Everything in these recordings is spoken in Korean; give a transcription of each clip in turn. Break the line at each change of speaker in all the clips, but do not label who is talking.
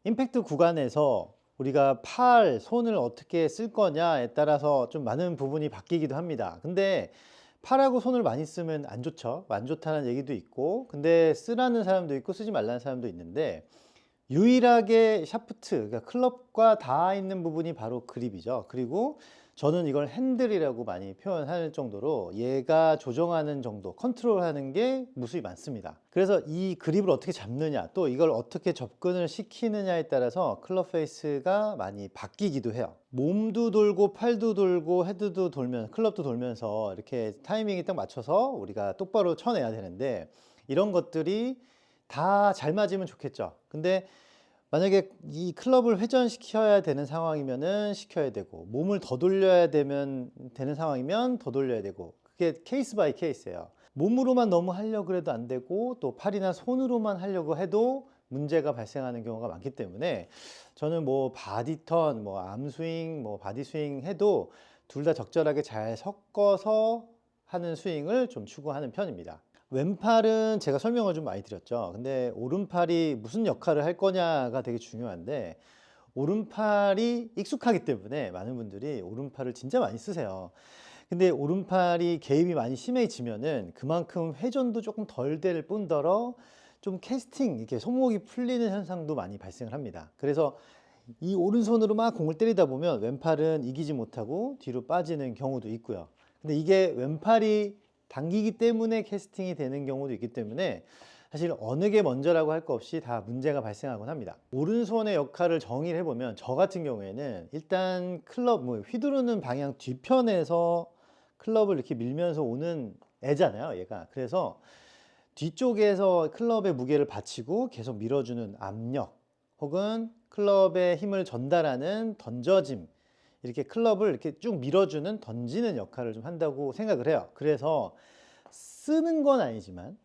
임팩트 구간에서 우리가 팔, 손을 어떻게 쓸 거냐에 따라서 좀 많은 부분이 바뀌기도 합니다. 근데 팔하고 손을 많이 쓰면 안 좋죠. 안 좋다는 얘기도 있고, 근데 쓰라는 사람도 있고 쓰지 말라는 사람도 있는데, 유일하게 샤프트, 그러니까 클럽과 닿아 있는 부분이 바로 그립이죠. 그리고 저는 이걸 핸들이라고 많이 표현할 정도로 얘가 조정하는 정도, 컨트롤하는 게 무수히 많습니다. 그래서 이 그립을 어떻게 잡느냐, 또 이걸 어떻게 접근을 시키느냐에 따라서 클럽 페이스가 많이 바뀌기도 해요. 몸도 돌고 팔도 돌고 헤드도 돌면 클럽도 돌면서 이렇게 타이밍이 딱 맞춰서 우리가 똑바로 쳐내야 되는데, 이런 것들이 다 잘 맞으면 좋겠죠. 근데 만약에 이 클럽을 회전시켜야 되는 상황이면은 시켜야 되고, 몸을 더 돌려야 되는 상황이면 더 돌려야 되고, 그게 케이스 바이 케이스예요. 몸으로만 너무 하려고 해도 안 되고, 또 팔이나 손으로만 하려고 해도 문제가 발생하는 경우가 많기 때문에, 저는 뭐 바디턴, 뭐 암스윙, 뭐 바디스윙 해도 둘 다 적절하게 잘 섞어서 하는 스윙을 좀 추구하는 편입니다. 왼팔은 제가 설명을 좀 많이 드렸죠. 근데 오른팔이 무슨 역할을 할 거냐가 되게 중요한데, 오른팔이 익숙하기 때문에 많은 분들이 오른팔을 진짜 많이 쓰세요. 근데 오른팔이 개입이 많이 심해지면은 그만큼 회전도 조금 덜 될 뿐더러 좀 캐스팅, 이렇게 손목이 풀리는 현상도 많이 발생을 합니다. 그래서 이 오른손으로 막 공을 때리다 보면 왼팔은 이기지 못하고 뒤로 빠지는 경우도 있고요. 근데 이게 왼팔이 당기기 때문에 캐스팅이 되는 경우도 있기 때문에, 사실 어느 게 먼저라고 할 거 없이 다 문제가 발생하곤 합니다. 오른손의 역할을 정의를 해보면, 저 같은 경우에는 일단 클럽, 뭐 휘두르는 방향 뒤편에서 클럽을 이렇게 밀면서 오는 애잖아요, 얘가. 그래서 뒤쪽에서 클럽의 무게를 받치고 계속 밀어주는 압력, 혹은 클럽에 힘을 전달하는 던져짐, 이렇게 클럽을 이렇게 쭉 밀어주는, 던지는 역할을 좀 한다고 생각을 해요. 그래서 쓰는 건 아니지만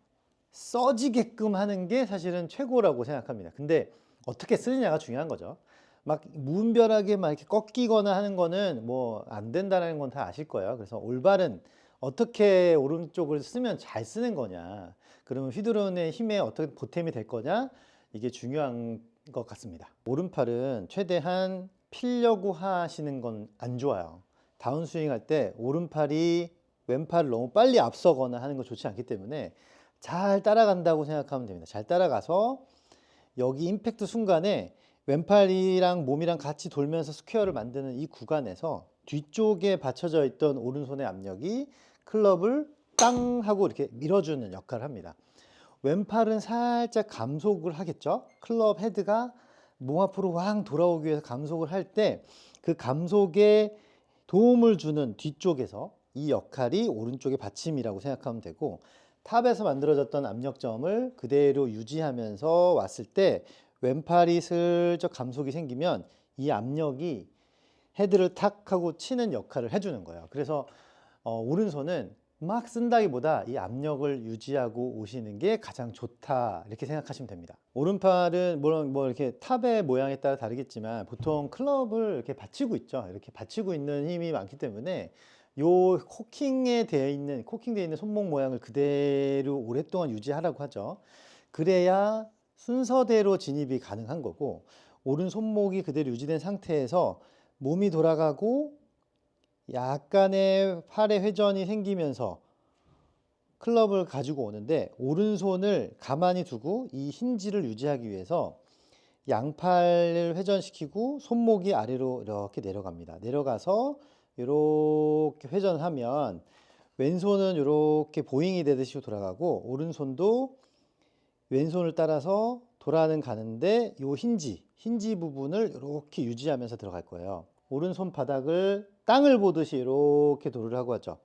써지게끔 하는 게 사실은 최고라고 생각합니다. 근데 어떻게 쓰느냐가 중요한 거죠. 막 무분별하게 막 이렇게 꺾이거나 하는 거는 뭐 안 된다는 건 다 아실 거예요. 그래서 올바른, 어떻게 오른쪽을 쓰면 잘 쓰는 거냐, 그러면 휘두르는 힘에 어떻게 보탬이 될 거냐, 이게 중요한 것 같습니다. 오른팔은 최대한 필려고 하시는 건 안 좋아요. 다운스윙 할 때 오른팔이 왼팔을 너무 빨리 앞서거나 하는 거 좋지 않기 때문에 잘 따라간다고 생각하면 됩니다. 잘 따라가서 여기 임팩트 순간에 왼팔이랑 몸이랑 같이 돌면서 스퀘어를 만드는 이 구간에서 뒤쪽에 받쳐져 있던 오른손의 압력이 클럽을 땅 하고 이렇게 밀어주는 역할을 합니다. 왼팔은 살짝 감속을 하겠죠. 클럽 헤드가 몸 앞으로 왕 돌아오기 위해서 감속을 할 때, 그 감속에 도움을 주는 뒤쪽에서 이 역할이 오른쪽의 받침이라고 생각하면 되고, 탑에서 만들어졌던 압력점을 그대로 유지하면서 왔을 때 왼팔이 슬쩍 감속이 생기면 이 압력이 헤드를 탁 하고 치는 역할을 해주는 거예요. 그래서 오른손은 막 쓴다기보다 이 압력을 유지하고 오시는 게 가장 좋다, 이렇게 생각하시면 됩니다. 오른팔은 물론 뭐 이렇게 탑의 모양에 따라 다르겠지만 보통 클럽을 이렇게 받치고 있죠. 이렇게 받치고 있는 힘이 많기 때문에 요 코킹되어 있는 손목 모양을 그대로 오랫동안 유지하라고 하죠. 그래야 순서대로 진입이 가능한 거고, 오른 손목이 그대로 유지된 상태에서 몸이 돌아가고 약간의 팔의 회전이 생기면서 클럽을 가지고 오는데, 오른손을 가만히 두고 이 힌지를 유지하기 위해서 양팔을 회전시키고 손목이 아래로 이렇게 내려갑니다. 내려가서 이렇게 회전하면 왼손은 이렇게 보잉이 되듯이 돌아가고, 오른손도 왼손을 따라서 돌아는 가는데 요 힌지 부분을 이렇게 유지하면서 들어갈 거예요. 오른손 바닥을 땅을 보듯이 이렇게 도를 하고 하죠.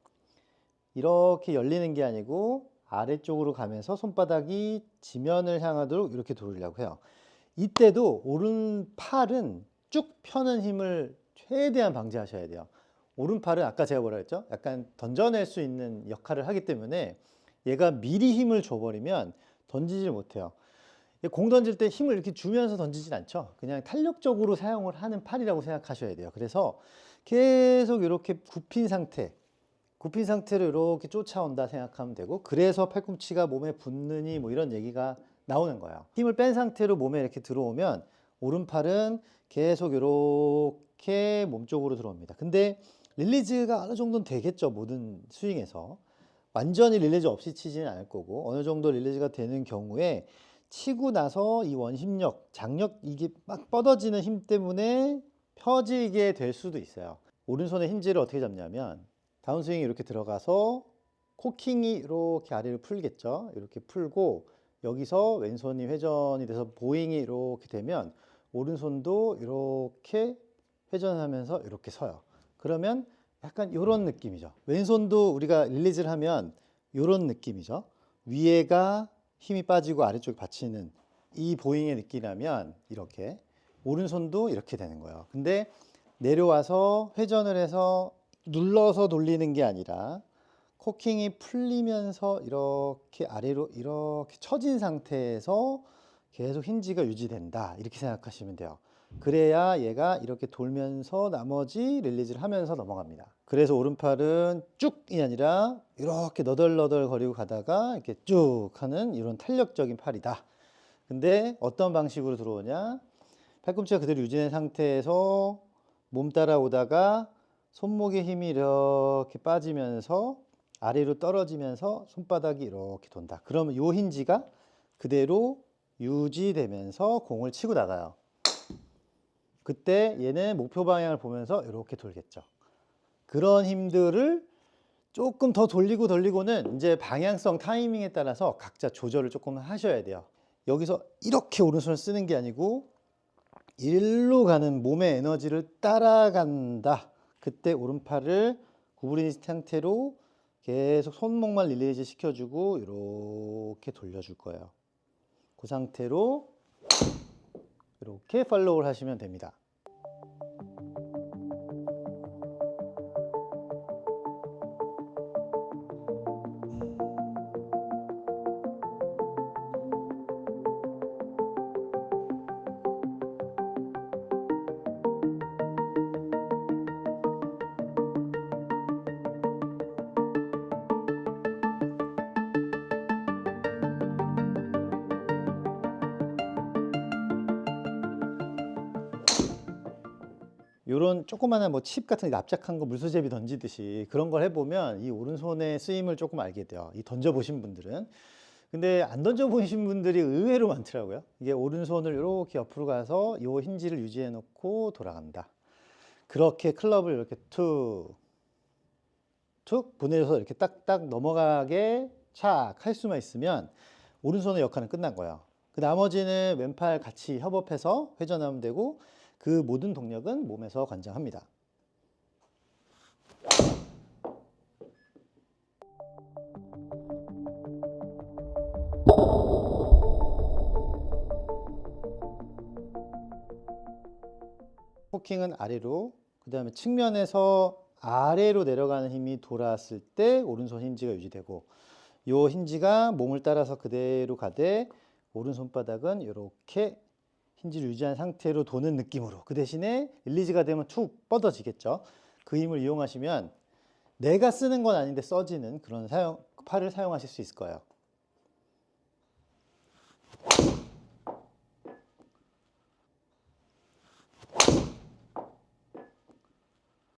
이렇게 열리는 게 아니고 아래쪽으로 가면서 손바닥이 지면을 향하도록 이렇게 돌리려고 해요. 이때도 오른팔은 쭉 펴는 힘을 최대한 방지하셔야 돼요. 오른팔은 아까 제가 뭐라 했죠? 약간 던져낼 수 있는 역할을 하기 때문에 얘가 미리 힘을 줘버리면 던지질 못해요. 공 던질 때 힘을 이렇게 주면서 던지진 않죠. 그냥 탄력적으로 사용을 하는 팔이라고 생각하셔야 돼요. 그래서 계속 이렇게 굽힌 상태로 이렇게 쫓아온다 생각하면 되고, 그래서 팔꿈치가 몸에 붙느니 뭐 이런 얘기가 나오는 거예요. 힘을 뺀 상태로 몸에 이렇게 들어오면 오른팔은 계속 이렇게 몸쪽으로 들어옵니다. 근데 릴리즈가 어느 정도는 되겠죠. 모든 스윙에서. 완전히 릴리즈 없이 치지는 않을 거고 어느 정도 릴리즈가 되는 경우에 치고 나서 이 원심력, 장력 이게 막 뻗어지는 힘 때문에 펴지게 될 수도 있어요. 오른손의 힌지를 어떻게 잡냐면 다운스윙이 이렇게 들어가서 코킹이 이렇게 아래로 풀겠죠. 이렇게 풀고 여기서 왼손이 회전이 돼서 보잉이 이렇게 되면 오른손도 이렇게 회전하면서 이렇게 서요. 그러면 약간 이런 느낌이죠. 왼손도 우리가 릴리즈를 하면 이런 느낌이죠. 위에가 힘이 빠지고 아래쪽에 받치는 이 보잉의 느낌이라면 이렇게 오른손도 이렇게 되는 거예요. 근데 내려와서 회전을 해서 눌러서 돌리는 게 아니라 코킹이 풀리면서 이렇게 아래로 이렇게 처진 상태에서 계속 힌지가 유지된다. 이렇게 생각하시면 돼요. 그래야 얘가 이렇게 돌면서 나머지 릴리즈를 하면서 넘어갑니다. 그래서 오른팔은 쭉이 아니라 이렇게 너덜너덜 거리고 가다가 이렇게 쭉 하는 이런 탄력적인 팔이다. 근데 어떤 방식으로 들어오냐? 팔꿈치가 그대로 유지된 상태에서 몸 따라오다가 손목의 힘이 이렇게 빠지면서 아래로 떨어지면서 손바닥이 이렇게 돈다. 그러면 요 힌지가 그대로 유지되면서 공을 치고 나가요. 그때 얘는 목표 방향을 보면서 이렇게 돌겠죠. 그런 힘들을 조금 더 돌리고는 이제 방향성 타이밍에 따라서 각자 조절을 조금 하셔야 돼요. 여기서 이렇게 오른손을 쓰는 게 아니고 일로 가는 몸의 에너지를 따라간다. 그때 오른팔을 구부린 상태로 계속 손목만 릴리즈 시켜주고 이렇게 돌려줄 거예요. 그 상태로 이렇게 팔로우를 하시면 됩니다. 요런 조그마한 뭐 칩 같은 납작한 거 물수제비 던지듯이 그런 걸 해보면 이 오른손의 쓰임을 조금 알게 돼요. 이 던져보신 분들은. 근데 안 던져보신 분들이 의외로 많더라고요. 이게 오른손을 이렇게 옆으로 가서 이 힌지를 유지해 놓고 돌아간다. 그렇게 클럽을 이렇게 툭 보내줘서 이렇게 딱딱 넘어가게 착 할 수만 있으면 오른손의 역할은 끝난 거예요. 그 나머지는 왼팔 같이 협업해서 회전하면 되고 그 모든 동력은 몸에서 관장합니다. 포킹은 아래로, 그 다음에 측면에서 아래로 내려가는 힘이 돌아왔을 때 오른손 힌지가 유지되고 이 힌지가 몸을 따라서 그대로 가되 오른손바닥은 이렇게 힌지를 유지한 상태로 도는 느낌으로 그 대신에 릴리즈가 되면 툭 뻗어지겠죠. 그 힘을 이용하시면 내가 쓰는 건 아닌데 써지는 그런 팔을 사용하실 수 있을 거예요.